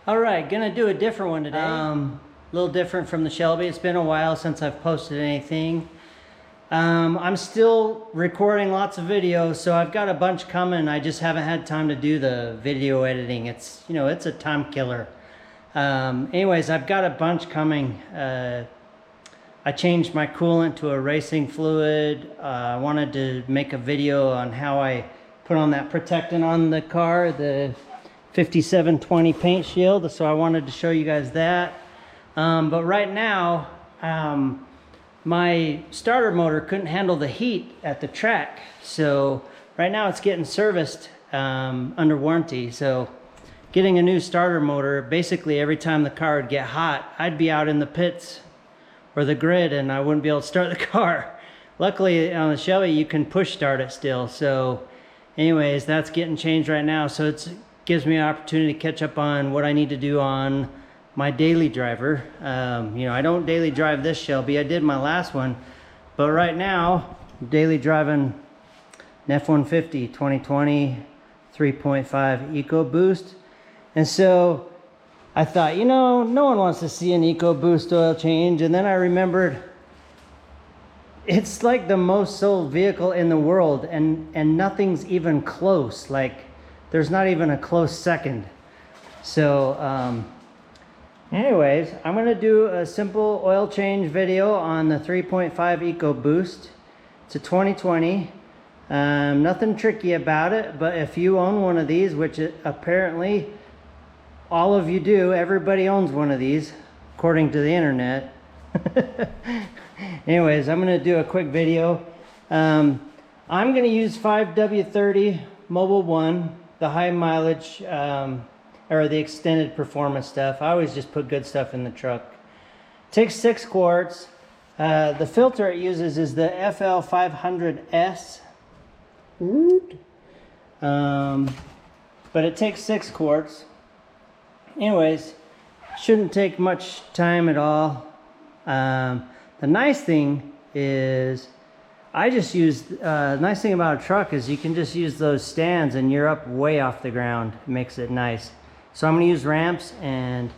All right, gonna do a different one today. A little different from the Shelby. It's been a while since I've posted anything. I'm still recording lots of videos, so I've got a bunch coming. I just haven't had time to do the video editing. It's, you know, it's a time killer. Anyways, I've got a bunch coming. I changed my coolant to a racing fluid. I wanted to make a video on how I put on that protectant on the car, the 5720 paint shield. So I wanted to show you guys that. But right now, my starter motor couldn't handle the heat at the track. So right now it's getting serviced under warranty. So getting a new starter motor, basically every time the car would get hot, I'd be out in the pits or the grid and I wouldn't be able to start the car. Luckily on the Shelby you can push start it still. So anyways, that's getting changed right now. So it gives me an opportunity to catch up on what I need to do on my daily driver. You know, I don't daily drive this Shelby. I did my last one, but right now I'm daily driving an F150 2020 3.5 Ecoboost. And so I thought, you know, no one wants to see an Ecoboost oil change. And then I remembered it's like the most sold vehicle in the world, and nothing's even close. Like there's not even a close second. So anyways, I'm gonna do a simple oil change video on the 3.5 Ecoboost. It's a 2020. Nothing tricky about it, but if you own one of these, which apparently all of you do, everybody owns one of these according to the internet. Anyways, I'm gonna do a quick video. I'm gonna use 5W30 Mobile 1, the high mileage or the extended performance stuff. I always just put good stuff in the truck. Takes 6 quarts. The filter it uses is the FL500S. But it takes 6 quarts. Anyways, shouldn't take much time at all. The nice thing is I just use, nice thing about a truck is you can just use those stands and you're up way off the ground. It makes it nice. So I'm going to use ramps, and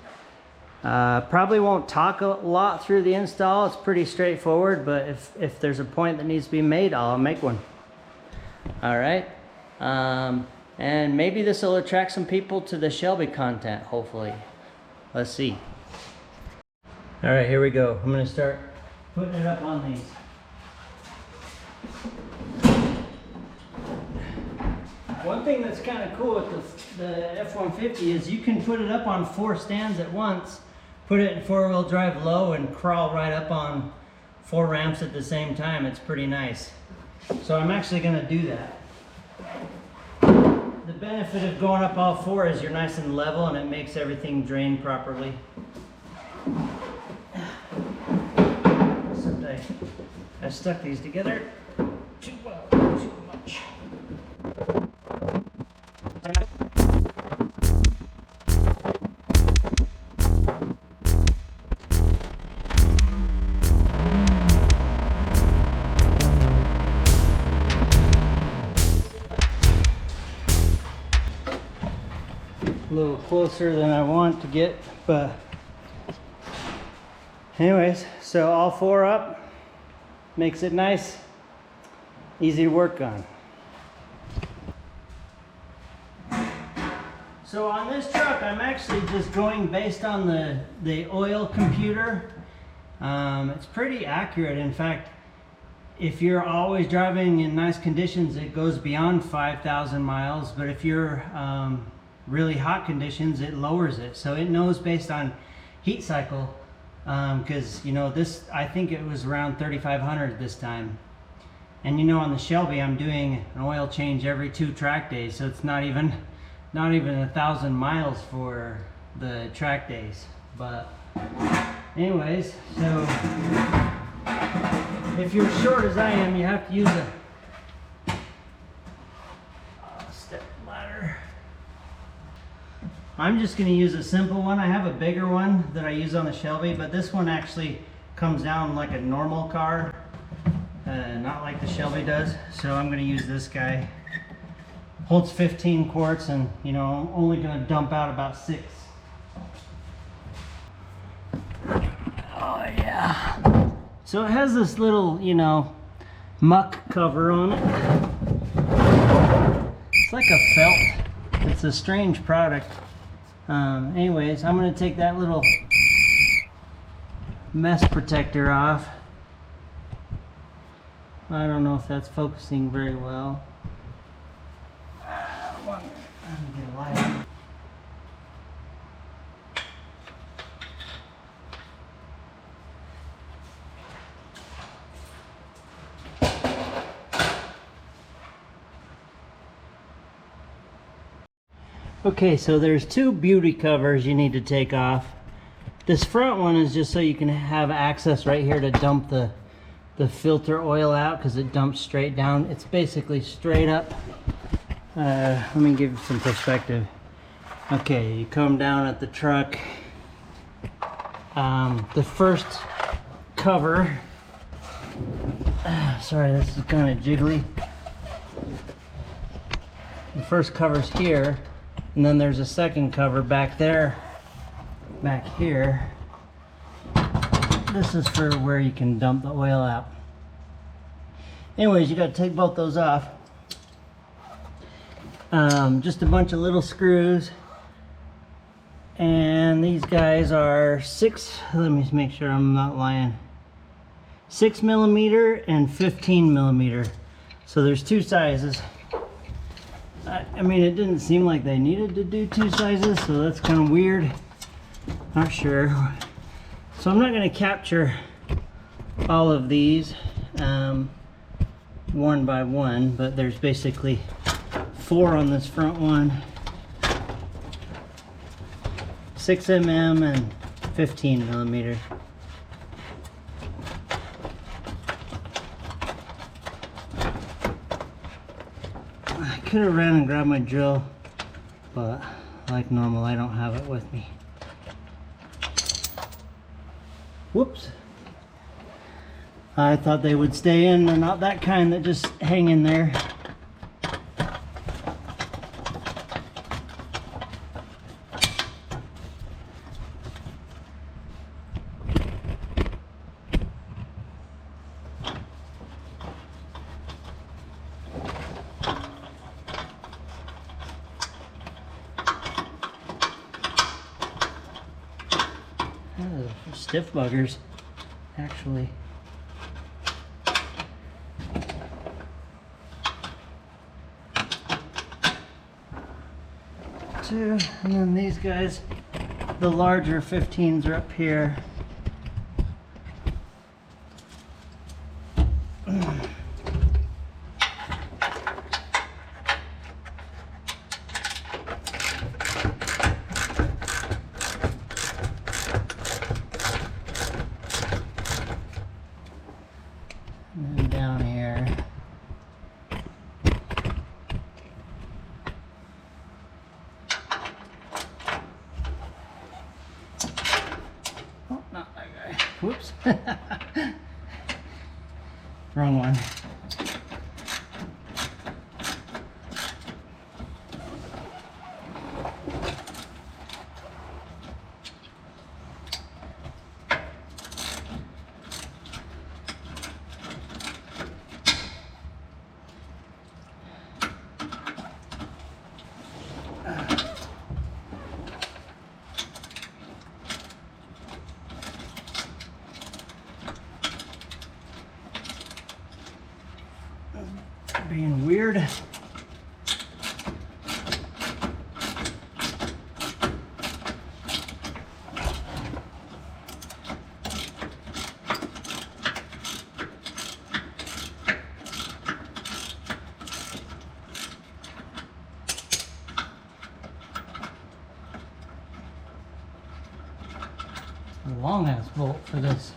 probably won't talk a lot through the install. It's pretty straightforward, but if there's a point that needs to be made, I'll make one. All right. And maybe this will attract some people to the Shelby content, hopefully. Let's see. All right, here we go. I'm going to start putting it up on these. One thing that's kind of cool with the F-150 is you can put it up on 4 stands at once, put it in 4-wheel drive low, and crawl right up on 4 ramps at the same time. It's pretty nice. So I'm actually going to do that. The benefit of going up all 4 is you're nice and level and it makes everything drain properly. Except I stuck these together too well, too much. A little closer than I want to get, but anyways, so all 4 up makes it nice, easy to work on. So on this truck, I'm actually just going based on the oil computer. It's pretty accurate. In fact, if you're always driving in nice conditions, it goes beyond 5,000 miles. But if you're really hot conditions, it lowers it. So it knows based on heat cycle, because you know this, I think it was around 3,500 this time. And you know, on the Shelby, I'm doing an oil change every 2 track days, so it's not even 1,000 miles for the track days. But anyways, so if you're short as I am, you have to use a step ladder. I'm just going to use a simple one. I have a bigger one that I use on the Shelby, but this one actually comes down like a normal car, not like the Shelby does. So I'm going to use this guy. Holds 15 quarts, and you know, I'm only going to dump out about 6. So it has this little, you know, muck cover on it. It's like a felt. It's a strange product. Anyways, I'm going to take that little mess protector off. I don't know if that's focusing very well. Let me get a light. Okay, so there's two beauty covers you need to take off. This front one is just so you can have access right here to dump the filter oil out, because it dumps straight down. It's basically straight up. Let me give you some perspective. Okay, you come down at the truck. The first cover, sorry, this is kind of jiggly. The first cover's here, and then there's a second cover back there, back here. This is for where you can dump the oil out. Anyways, you got to take both those off. Just a bunch of little screws, and these guys are let me make sure I'm not lying, 6mm and 15mm. So there's two sizes. I mean, it didn't seem like they needed to do two sizes, so that's kind of weird. Not sure. So I'm not going to capture all of these one by one, but there's basically 4 on this front one, 6mm and 15mm. I could have ran and grabbed my drill, but like normal, I don't have it with me. Whoops. I thought they would stay in. They're not that kind that just hang in there. Stiff buggers, actually. Two, and then these guys, the larger 15s are up here. And then down here. Oh, not that guy. Whoops. Wrong one. Being weird. A long ass bolt for this.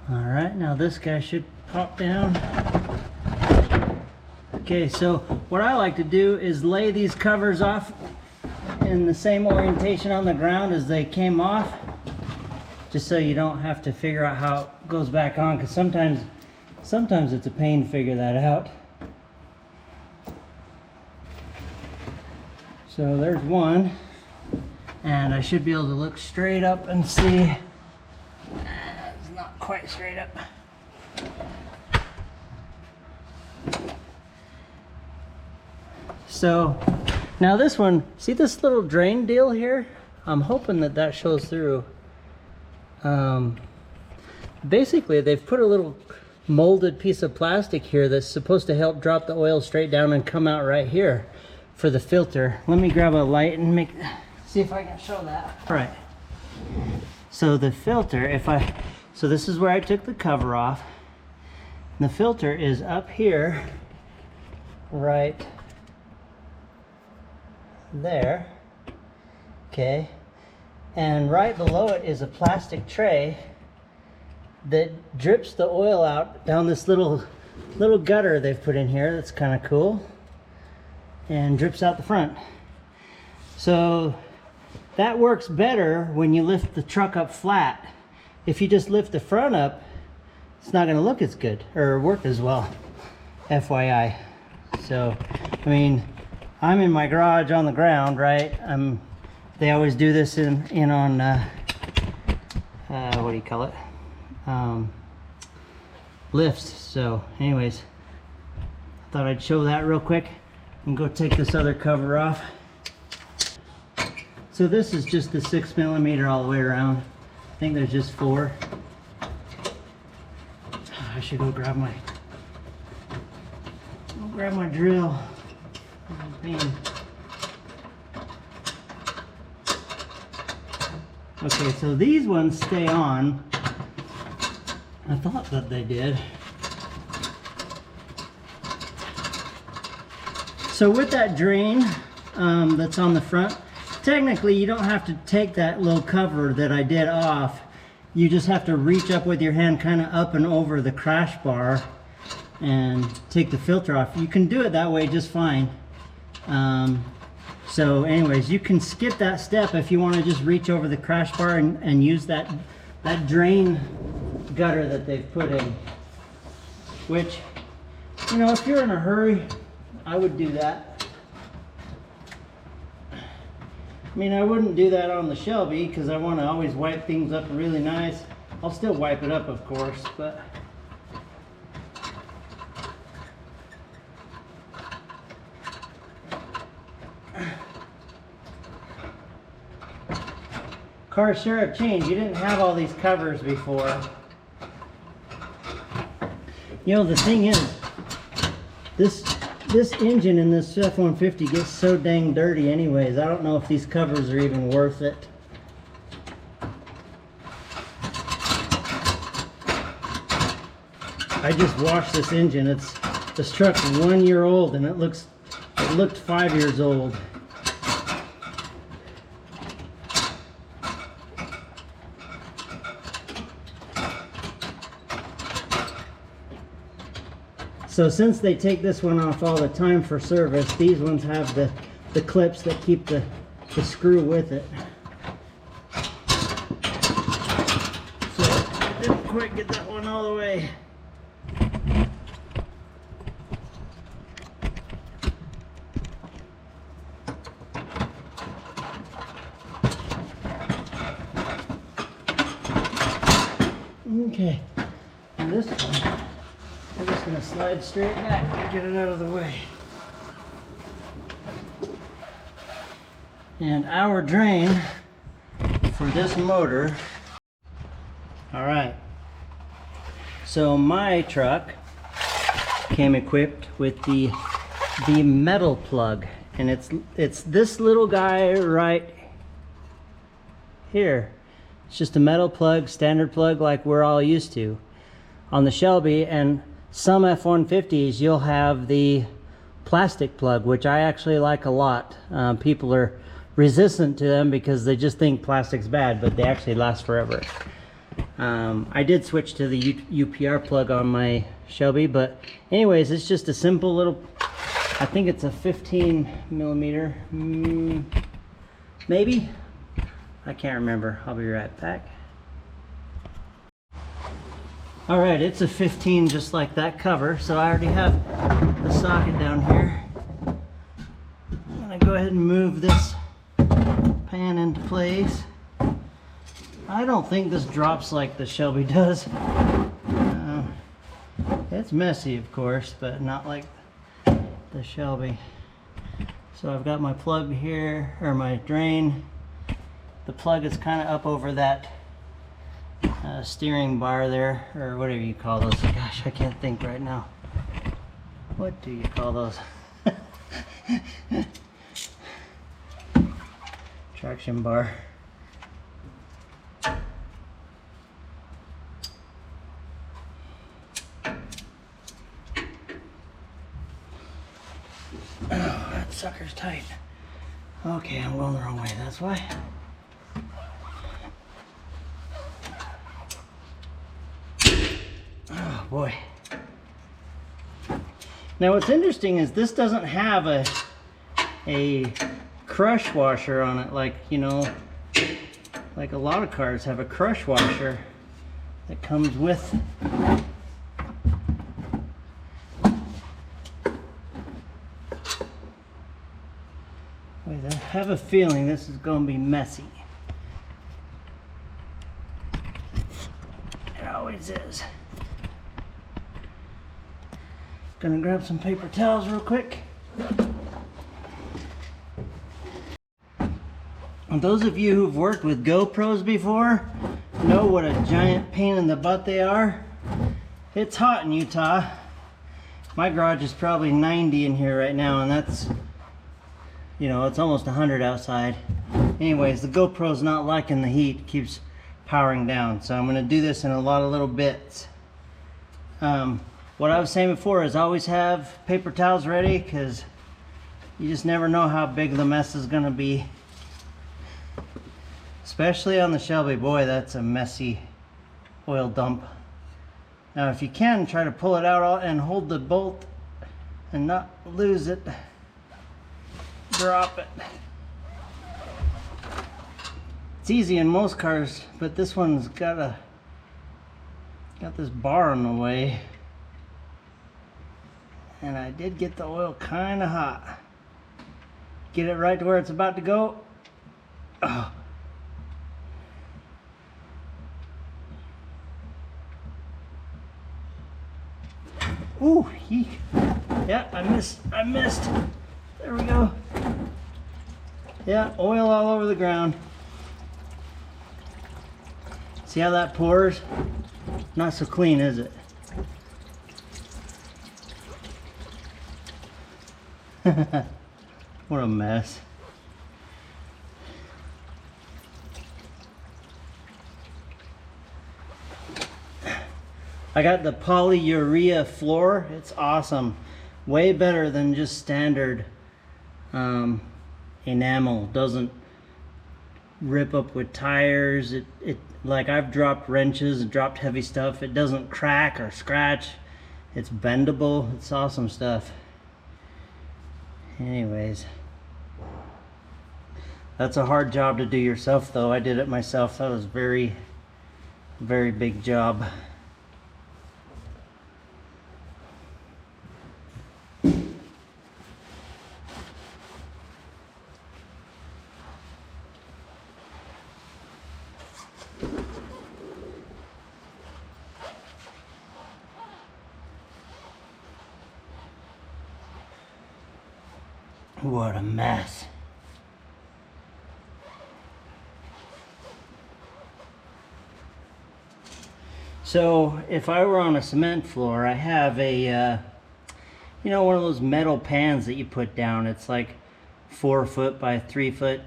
All right, now this guy should pop down. Okay, so what I like to do is lay these covers off in the same orientation on the ground as they came off, just so you don't have to figure out how it goes back on, because sometimes it's a pain to figure that out. So there's one, and I should be able to look straight up and see. It's not quite straight up. So now this one, see this little drain deal here? I'm hoping that that shows through. Basically they've put a little molded piece of plastic here that's supposed to help drop the oil straight down and come out right here for the filter. Let me grab a light and see if I can show that. All right, so the filter, so this is where I took the cover off. The filter is up here, right there, okay, and right below it is a plastic tray that drips the oil out down this little gutter they've put in here. That's kind of cool, and drips out the front. So that works better when you lift the truck up flat. If you just lift the front up, it's not going to look as good or work as well, FYI. So I mean, I'm in my garage on the ground, right? They always do this in on what do you call it? Lifts. So anyways, I thought I'd show that real quick and go take this other cover off. So this is just the 6mm all the way around. I think there's just 4. I should go grab my drill. Okay, so these ones stay on. I thought that they did. So with that drain that's on the front, technically you don't have to take that little cover that I did off. You just have to reach up with your hand kind of up and over the crash bar and take the filter off. You can do it that way just fine. So anyways, you can skip that step if you want to just reach over the crash bar and use that drain gutter that they've put in, which, you know, if you're in a hurry, I would do that. I mean, I wouldn't do that on the Shelby because I want to always wipe things up really nice. I'll still wipe it up, of course, but cars sure have changed. You didn't have all these covers before. You know, the thing is, this engine in this F-150 gets so dang dirty anyways. I don't know if these covers are even worth it. I just washed this engine. This truck's 1 year old and it looked 5 years old. So since they take this one off all the time for service, these ones have the clips that keep the screw with it. So I didn't quite get that one all the way. Okay, and this one, I'm just going to slide straight back and get it out of the way. And our drain for this motor. Alright, so my truck came equipped with the metal plug, and it's this little guy right here. It's just a metal plug, standard plug like we're all used to. On the Shelby and some F-150s, you'll have the plastic plug, which I actually like a lot. People are resistant to them because they just think plastic's bad, but they actually last forever. I did switch to the UPR plug on my Shelby, but anyways, it's just a simple little, I think it's a 15 millimeter, maybe? I can't remember. I'll be right back. All right, it's a 15 just like that cover, so I already have the socket down here. I'm gonna go ahead and move this pan into place. I don't think this drops like the Shelby does. It's messy, of course, but not like the Shelby. So I've got my plug here, or my drain. The plug is kind of up over that steering bar there, or whatever you call those. Gosh, I can't think right now. What do you call those? Traction bar. Oh, that sucker's tight. Okay, I'm going the wrong way, that's why. Oh boy. Now what's interesting is this doesn't have a crush washer on it, like, you know, like a lot of cars have a crush washer that comes with. Wait, I have a feeling this is going to be messy. It always is. Gonna grab some paper towels real quick. And those of you who've worked with GoPros before know what a giant pain in the butt they are. It's hot in Utah. My garage is probably 90 in here right now, and that's, you know, it's almost 100 outside. Anyways, the GoPro's not liking the heat, it keeps powering down. So I'm gonna do this in a lot of little bits. What I was saying before is always have paper towels ready, because you just never know how big the mess is gonna be. Especially on the Shelby. Boy, that's a messy oil dump. Now if you can, try to pull it out and hold the bolt and not lose it. Drop it. It's easy in most cars, but this one's got this bar in the way. And I did get the oil kind of hot. Get it right to where it's about to go. Oh. Ooh, eek. Yeah, I missed. There we go. Yeah, oil all over the ground. See how that pours? Not so clean, is it? What a mess. I got the polyurea floor. It's awesome. Way better than just standard enamel. Doesn't rip up with tires. It like, I've dropped wrenches and dropped heavy stuff. It doesn't crack or scratch. It's bendable. It's awesome stuff. Anyways, that's a hard job to do yourself, though. I did it myself. That was very, very big job. What a mess. So if I were on a cement floor, I have a, you know, one of those metal pans that you put down. It's like 4 foot by 3 foot,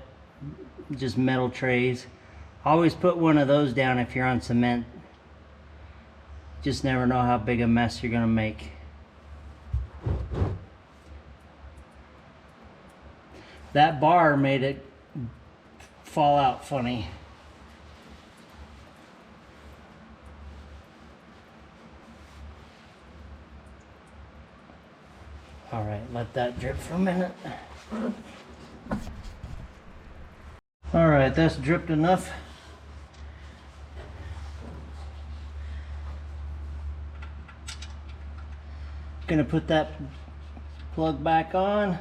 just metal trays. Always put one of those down if you're on cement. Just never know how big a mess you're gonna make. That bar made it fall out funny. All right, let that drip for a minute. All right, that's dripped enough. Gonna put that plug back on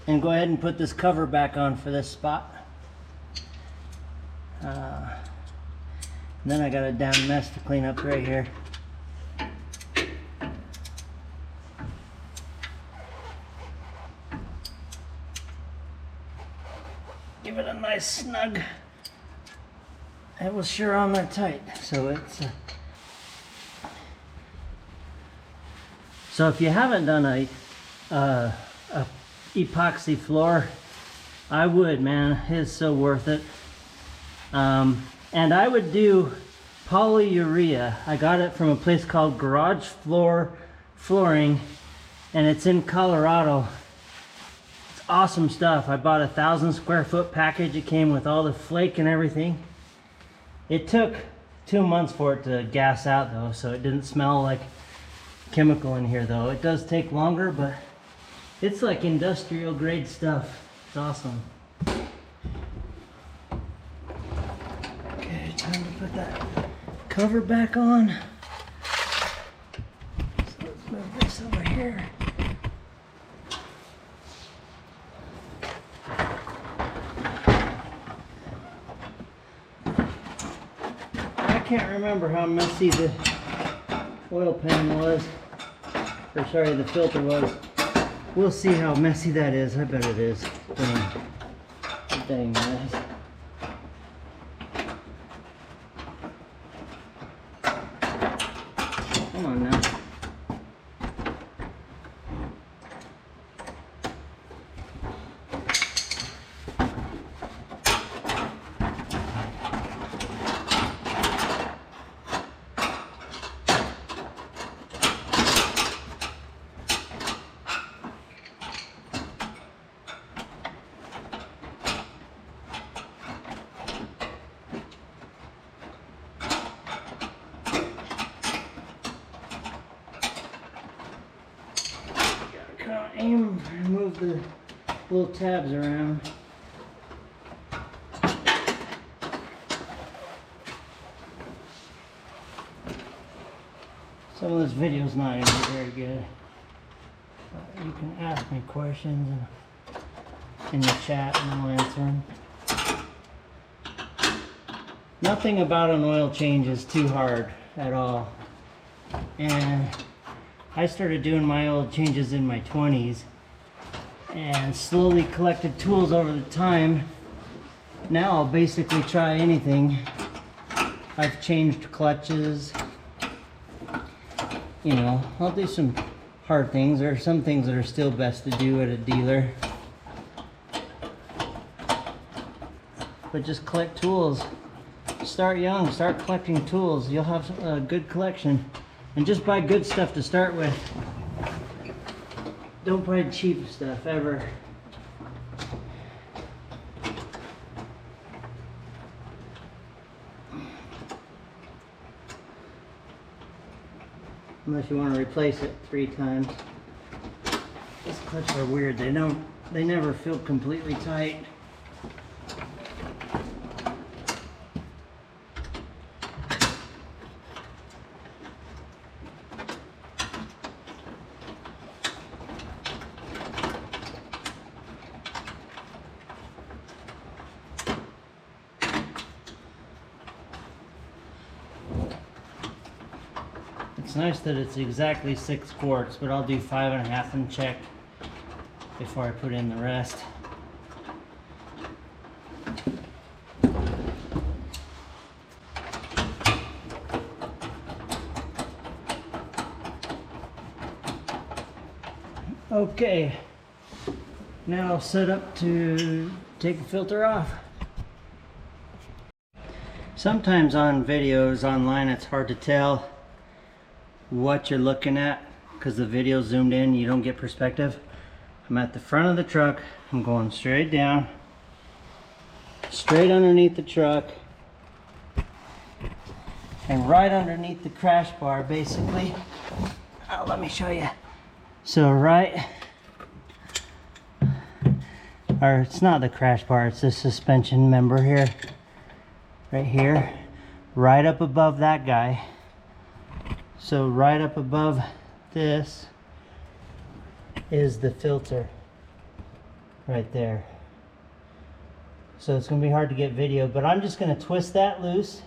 and go ahead and put this cover back on for this spot. Then I got a damn mess to clean up right here. Give it a nice snug. It was sure on there tight, so it's so if you haven't done a epoxy floor, I would, man. It's so worth it. And I would do polyurea. I got it from a place called Garage Flooring, and it's in Colorado. It's awesome stuff. I bought a 1,000 square foot package. It came with all the flake and everything. It took 2 months for it to gas out though, so it didn't smell like chemical in here though. It does take longer, but it's like industrial grade stuff. It's awesome. Okay, time to put that cover back on. So let's move this over here. I can't remember how messy the oil pan was, or sorry, the filter was. We'll see how messy that is. I bet it is. Dang. Dang, guys. Come on now. Aim and move the little tabs around. Some of this video's not going to be very good. You can ask me questions in the chat and I'll answer them. Nothing about an oil change is too hard at all. And I started doing my oil changes in my 20s and slowly collected tools over the time. Now I'll basically try anything. I've changed clutches. You know, I'll do some hard things. There are some things that are still best to do at a dealer. But just collect tools. Start young, start collecting tools. You'll have a good collection. And just buy good stuff to start with. Don't buy cheap stuff, ever. Unless you want to replace it 3 times. These clutches are weird. They never feel completely tight. It's nice that it's exactly 6 quarts, but I'll do 5.5 and check before I put in the rest. Okay, now I'll set up to take the filter off. Sometimes on videos online it's hard to tell what you're looking at because the video zoomed in, you don't get perspective. I'm at the front of the truck, I'm going straight down, straight underneath the truck, and right underneath the crash bar basically. Oh, let me show you. So right or it's not the crash bar, it's the suspension member here, right here, right up above that guy. So right up above this is the filter right there. So it's going to be hard to get video, but I'm just going to twist that loose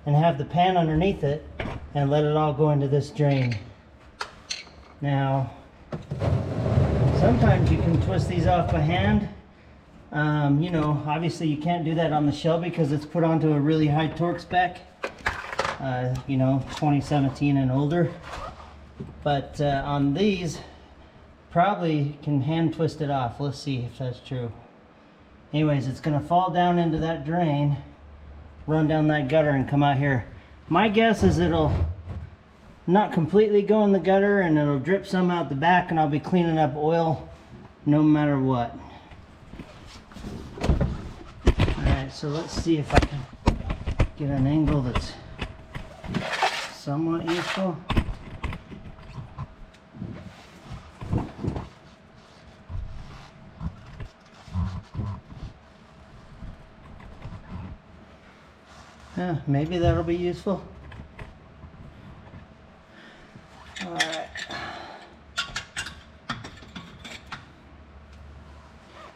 and have the pan underneath it and let it all go into this drain. Now, sometimes you can twist these off by hand. You know, obviously you can't do that on the Shelby because it's put onto a really high torque spec. You know, 2017 and older. But on these, probably can hand twist it off. Let's see if that's true. Anyways, it's going to fall down into that drain, run down that gutter and come out here. My guess is it'll not completely go in the gutter and it'll drip some out the back, and I'll be cleaning up oil no matter what. Alright, so let's see if I can get an angle that's somewhat useful. Yeah, maybe that'll be useful. Alright.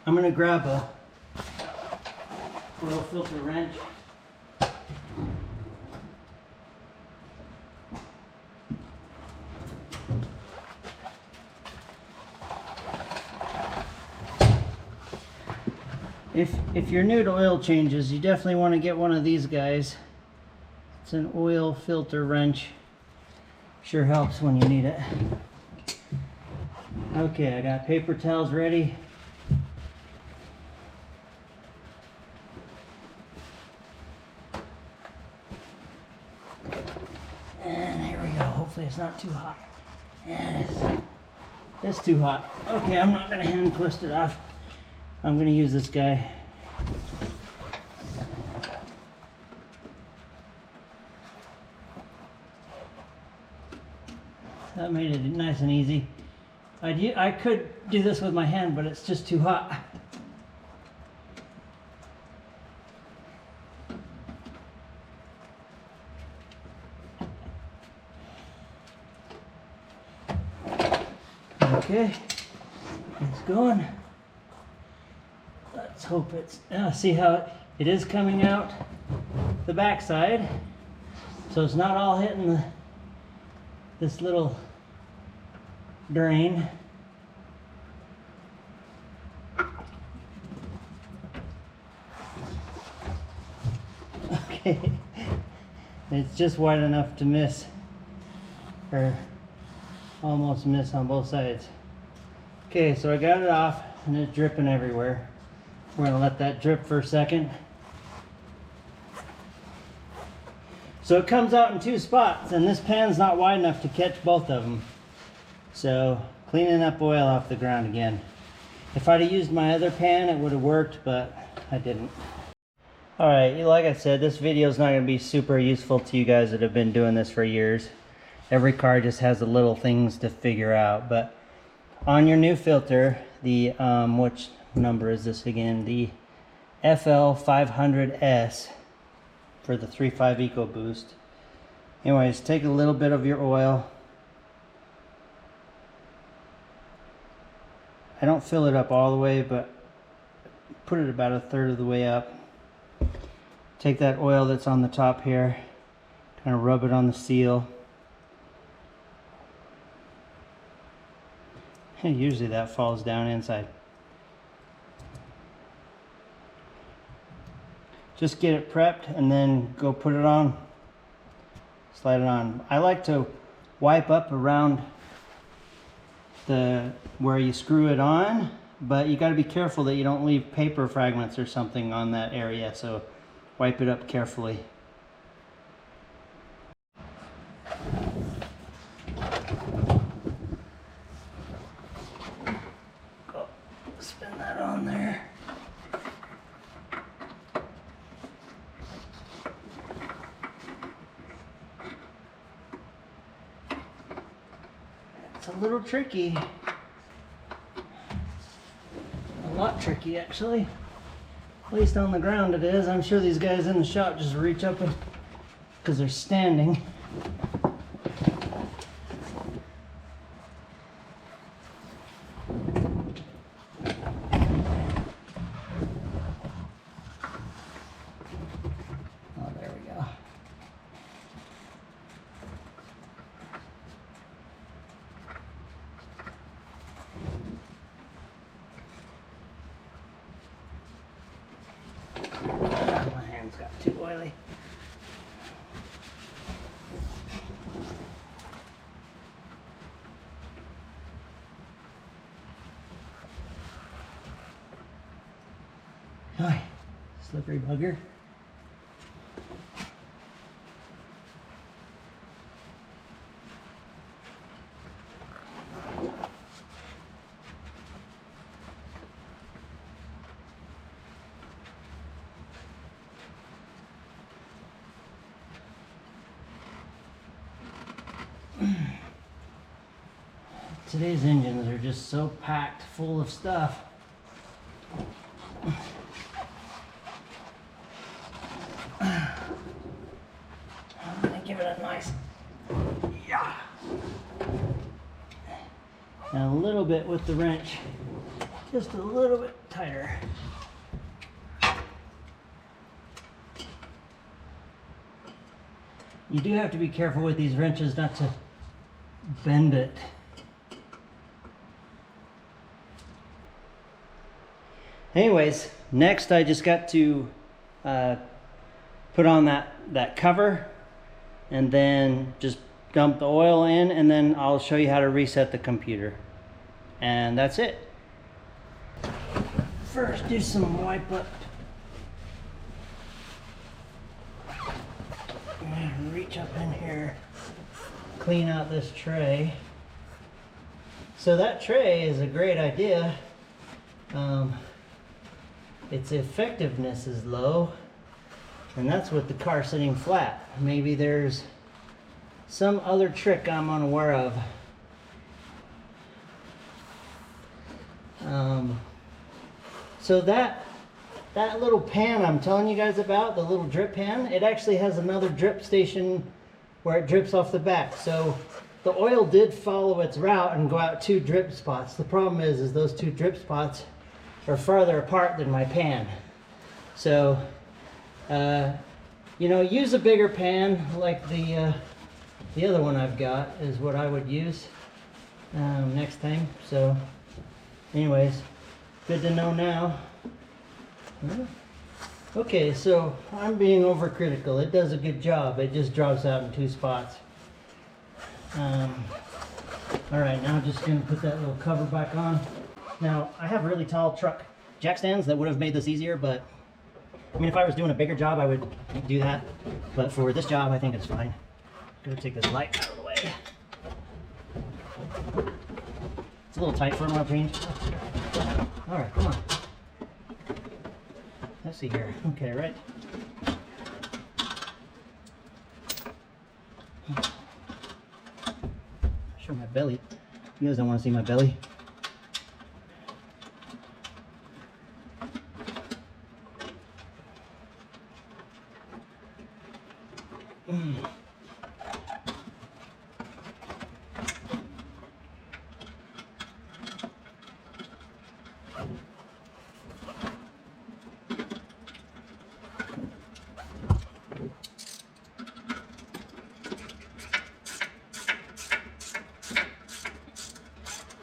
I'm going to grab a oil filter wrench. If you're new to oil changes, you definitely want to get one of these guys. It's an oil filter wrench. Sure helps when you need it. Okay, I got paper towels ready. And here we go. Hopefully it's not too hot. Yeah, it's too hot. Okay, I'm not going to hand twist it off. I'm going to use this guy. That made it nice and easy. I could do this with my hand, but it's just too hot. Okay, it's going. Let's hope it's, see how it is coming out the backside. So it's not all hitting this little drain. Okay, it's just wide enough to miss, or almost miss on both sides. Okay, so I got it off and it's dripping everywhere. We're going to let that drip for a second. So it comes out in two spots, and this pan's not wide enough to catch both of them. So cleaning up oil off the ground again. If I'd have used my other pan, it would have worked, but I didn't. Alright, like I said, this video is not going to be super useful to you guys that have been doing this for years. Every car just has the little things to figure out. But on your new filter, the which number is this again? The FL500S for the 3.5 Ecoboost. Anyways, take a little bit of your oil. I don't fill it up all the way, but put it about a third of the way up. Take that oil that's on the top here, kind of rub it on the seal. And usually that falls down inside. Just get it prepped and then go put it on, slide it on. I like to wipe up around where you screw it on, but you got to be careful that you don't leave paper fragments or something on that area, so wipe it up carefully. Go spin that on there. It's a little tricky. A lot tricky actually. At least on the ground it is. I'm sure these guys in the shop just reach up and, because they're standing. Oh, there we go. My hands got too oily. Hi, slippery bugger. Today's engines are just so packed full of stuff. I'm gonna give it a nice, yeah, and a little bit with the wrench, just a little bit tighter. You do have to be careful with these wrenches not to bend it. Anyways, next I just got to put on that cover and then just dump the oil in, and then I'll show you how to reset the computer. And that's it. First, do some wipe up. And reach up in here, clean out this tray. So that tray is a great idea. Its effectiveness is low, and that's with the car sitting flat. Maybe there's some other trick I'm unaware of. So that little pan I'm telling you guys about, the little drip pan, it actually has another drip station where it drips off the back. So the oil did follow its route and go out 2 drip spots. The problem is those 2 drip spots are farther apart than my pan. So, you know, use a bigger pan like the other one I've got is what I would use next time. So, anyways, good to know now. Okay, so I'm being overcritical. It does a good job. It just drops out in 2 spots. All right, now I'm just gonna put that little cover back on. Now, I have really tall truck jack stands that would have made this easier, but I mean, if I was doing a bigger job, I would do that. But for this job, I think it's fine. I'm gonna take this light out of the way. It's a little tight for an oil change. All right, come on. Let's see here. Okay, right. Show my belly. You guys don't want to see my belly.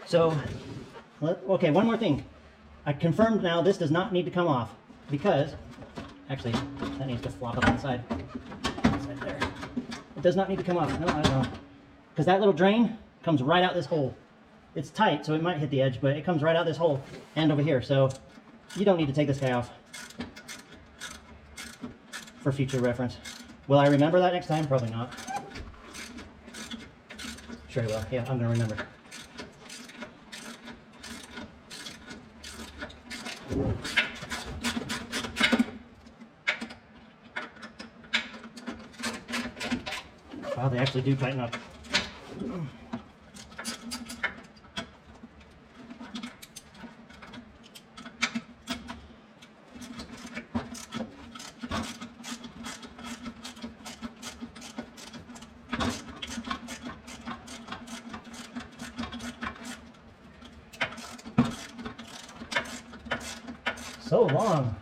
So, okay, one more thing. I confirmed now this does not need to come off because, actually, that needs to flop up inside. Inside there. It does not need to come off. No, I don't know. Because that little drain comes right out this hole. It's tight, so it might hit the edge, but it comes right out this hole and over here. So, you don't need to take this guy off for future reference. Will I remember that next time? Probably not. Sure I will. Yeah, I'm going to remember. Wow, they actually do tighten up. so long.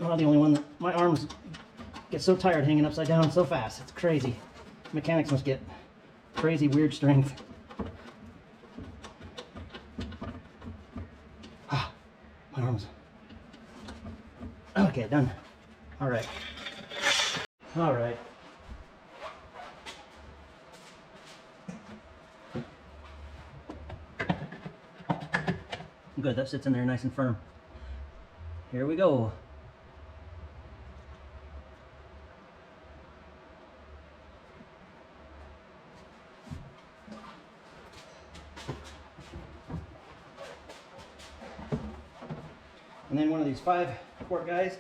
I'm not the only one that my arms get so tired hanging upside down so fast. It's crazy. Mechanics must get crazy weird strength. Ah, my arms. Okay, done. All right. All right. Good, that sits in there nice and firm. Here we go. And then one of these 5-quart guys.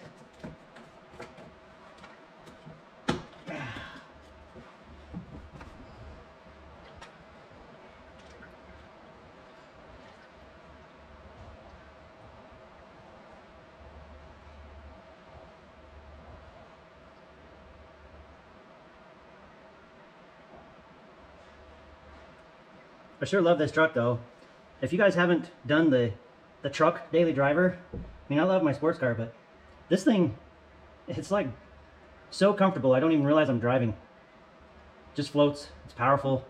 I sure love this truck though. If you guys haven't done the truck daily driver, I mean, I love my sports car, but this thing, it's like so comfortable. I don't even realize I'm driving. It just floats. It's powerful.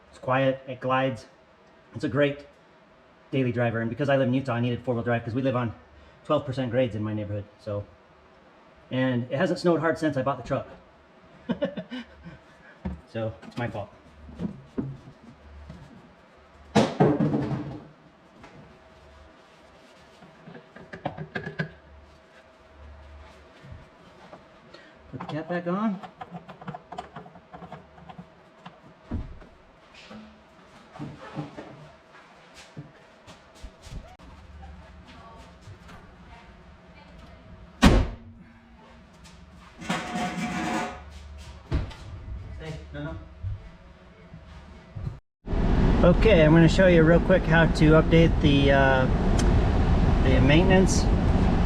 It's quiet. It glides. It's a great daily driver. And because I live in Utah, I needed 4-wheel drive because we live on 12% grades in my neighborhood. So, and it hasn't snowed hard since I bought the truck. So it's my fault. Put the cap back on. Stay. No. Okay, I'm going to show you real quick how to update the maintenance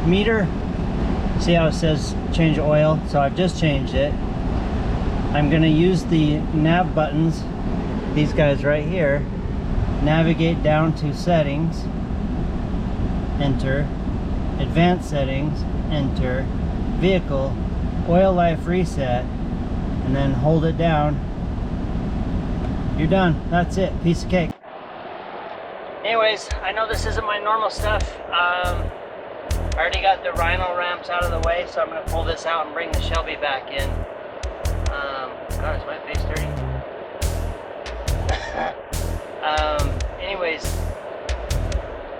meter. See how it says change oil? So I've just changed it. I'm going to use the nav buttons, these guys right here. Navigate down to settings, enter, advanced settings, enter, vehicle, oil life reset, and then hold it down. You're done. That's it. Piece of cake. Anyways, I know this isn't my normal stuff. I already got the rhino ramps out of the way, so I'm going to pull this out and bring the Shelby back in. God, is my face dirty? Anyways,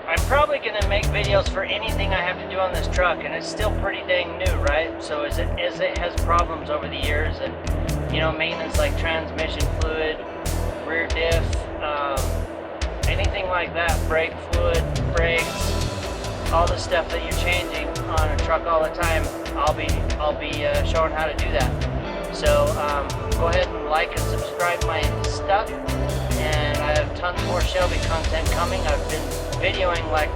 I'm probably going to make videos for anything I have to do on this truck, and it's still pretty dang new, right? So as it has problems over the years, and you know, maintenance like transmission fluid, rear diff, anything like that, brake fluid, brakes, all the stuff that you're changing on a truck all the time, I'll be showing how to do that. So go ahead and like and subscribe my stuff, and I have tons more Shelby content coming. I've been videoing like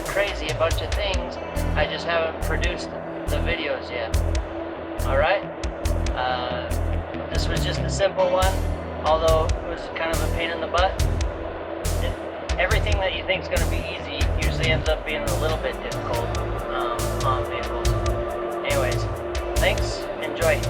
crazy, a bunch of things. I just haven't produced the videos yet. All right. This was just a simple one, although it was kind of a pain in the butt. Everything that you think is going to be easy usually ends up being a little bit difficult on vehicles. Anyways, thanks. Enjoy.